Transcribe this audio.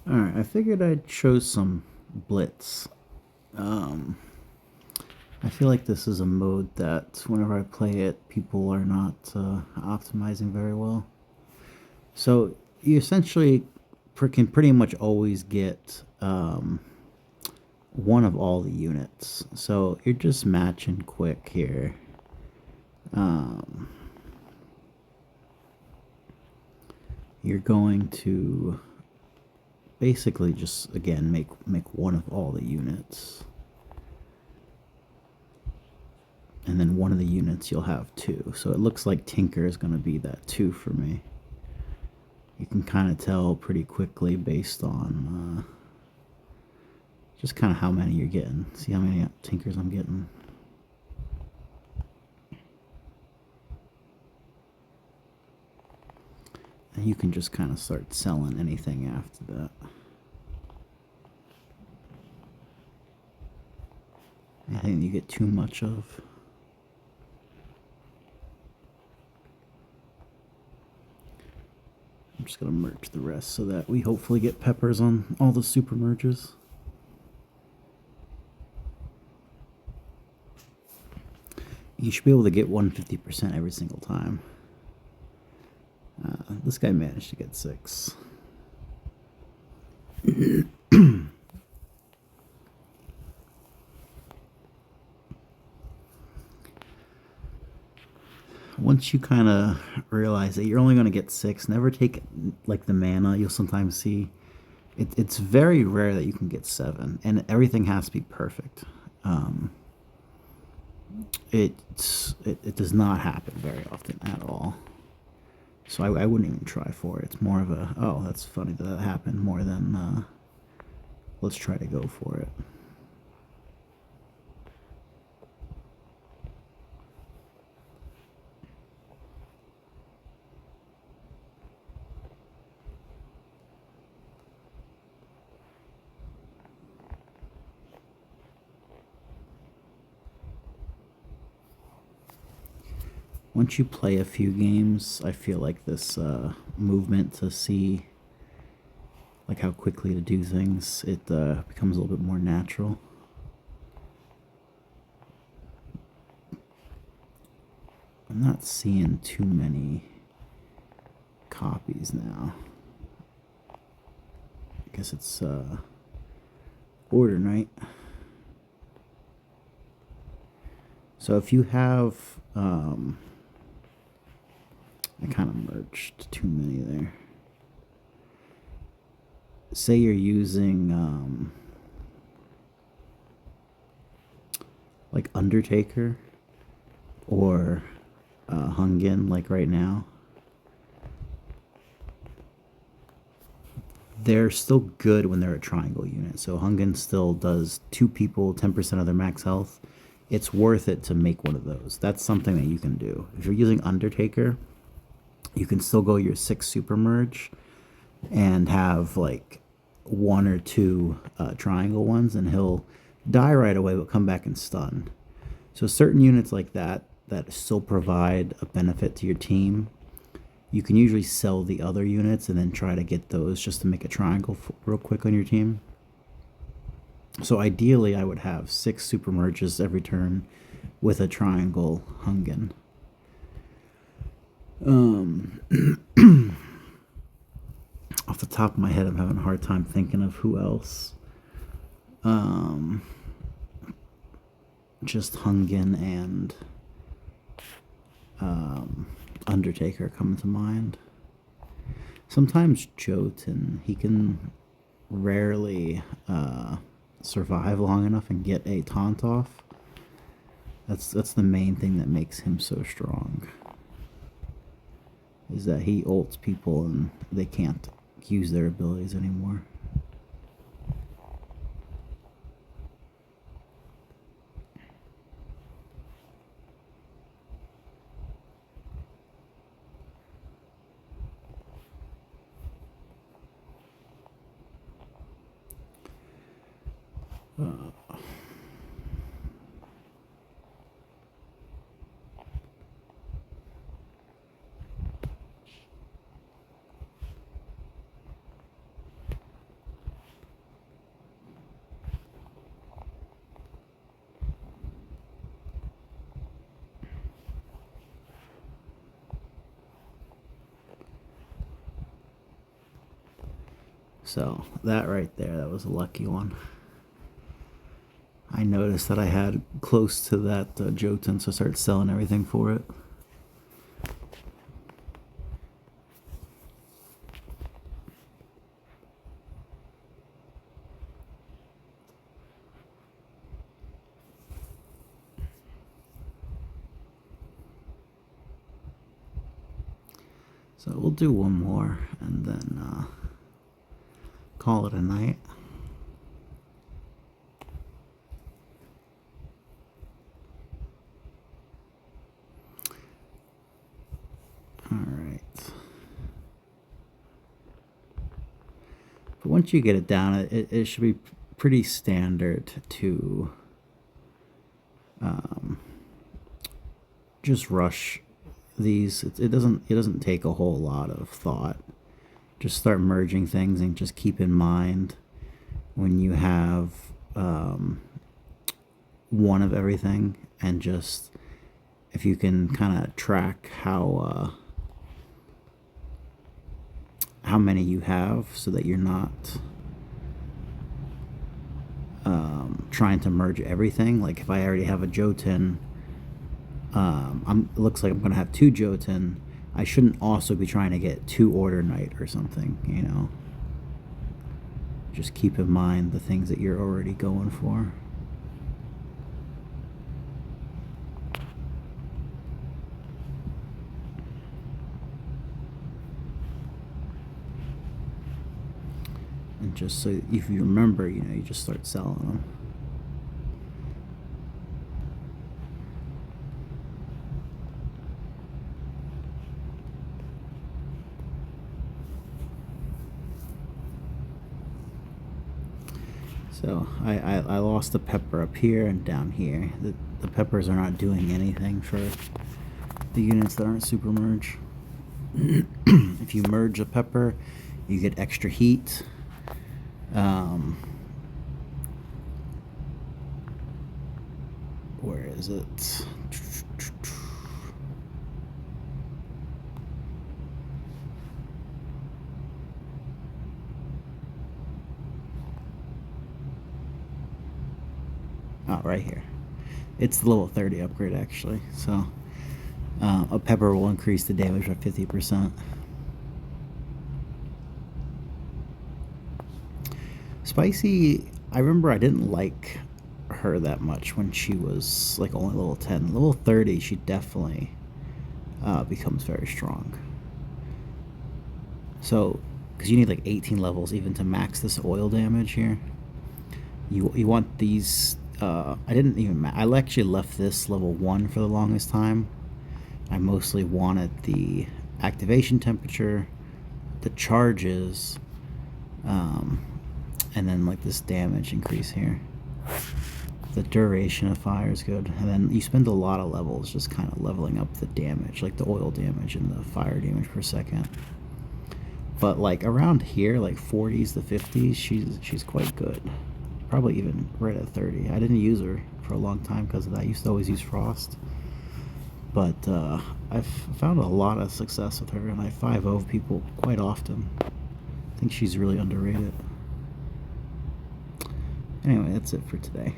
Alright, I figured I'd show some Blitz. I feel like this is a mode that whenever I play it, people are not optimizing very well. So you essentially can pretty much always get one of all the units. So you're just matching quick here. You're going to basically just again make one of all the units, and then one of the units you'll have two. So it looks like Tinker is going to be that two for me. You can kind of tell pretty quickly based on just kind of how many you're getting. See how many Tinkers I'm getting. And you can just kind of start selling anything after that. Anything you get too much of. I'm just going to merge the rest so that we hopefully get peppers on all the super merges. You should be able to get 150% every single time. This guy managed to get 6. Once you kind of realize that you're only going to get 6, never take like the mana. You'll sometimes see it's very rare that you can get 7, and everything has to be perfect. It does not happen very often at all. So I wouldn't even try for it. It's more of a, oh, that's funny that happened, more than let's try to go for it. Once you play a few games, I feel like this movement to see like how quickly to do things, it becomes a little bit more natural. I'm not seeing too many copies now. I guess it's order night. So if you have I kind of merged too many there. Say you're using like Undertaker or Hungin, like right now. They're still good when they're a triangle unit. So Hungin still does 2 people, 10% of their max health. It's worth it to make one of those. That's something that you can do. If you're using Undertaker, you can still go your 6 super merge and have like 1 or 2 triangle ones, and he'll die right away but come back and stun. So certain units like that still provide a benefit to your team, you can usually sell the other units and then try to get those just to make a triangle real quick on your team. So ideally I would have 6 super merges every turn with a triangle Hungin. Off the top of my head, I'm having a hard time thinking of who else. Just Hungin and Undertaker coming to mind. Sometimes Jotun, he can rarely survive long enough and get a taunt off. That's the main thing that makes him so strong. Is that he ults people and they can't use their abilities anymore. So that right there, that was a lucky one. I noticed that I had close to that Jotun, so I started selling everything for it. So we'll do one more and then call it a night. All right. But once you get it down, it should be pretty standard to just rush these. It doesn't take a whole lot of thought. Just start merging things and just keep in mind when you have one of everything, and just if you can kind of track how many you have, so that you're not trying to merge everything. Like if I already have a Jotun, it looks like I'm going to have 2 Jotun. I shouldn't also be trying to get 2 Order Knight or something, you know. Just keep in mind the things that you're already going for. And just so if you remember, you know, you just start selling them. So I lost the pepper up here and down here. The peppers are not doing anything for the units that aren't super merge. If you merge a pepper, you get extra heat. Where is it? Oh, right here. It's the level 30 upgrade, actually. So a pepper will increase the damage by 50%. Spicy, I remember I didn't like her that much when she was like only level 10. Level 30, she definitely becomes very strong. So, because you need like 18 levels even to max this oil damage here. You want these. I didn't even. I actually left this level 1 for the longest time. I mostly wanted the activation temperature, the charges, and then like this damage increase here. The duration of fire is good, and then you spend a lot of levels just kind of leveling up the damage, like the oil damage and the fire damage per second. But like around here, like 40s to 50s, she's quite good. Probably even right at 30. I didn't use her for a long time because of that. I used to always use Frost. But I've found a lot of success with her, and I 5-0 people quite often. I think she's really underrated. Anyway, that's it for today.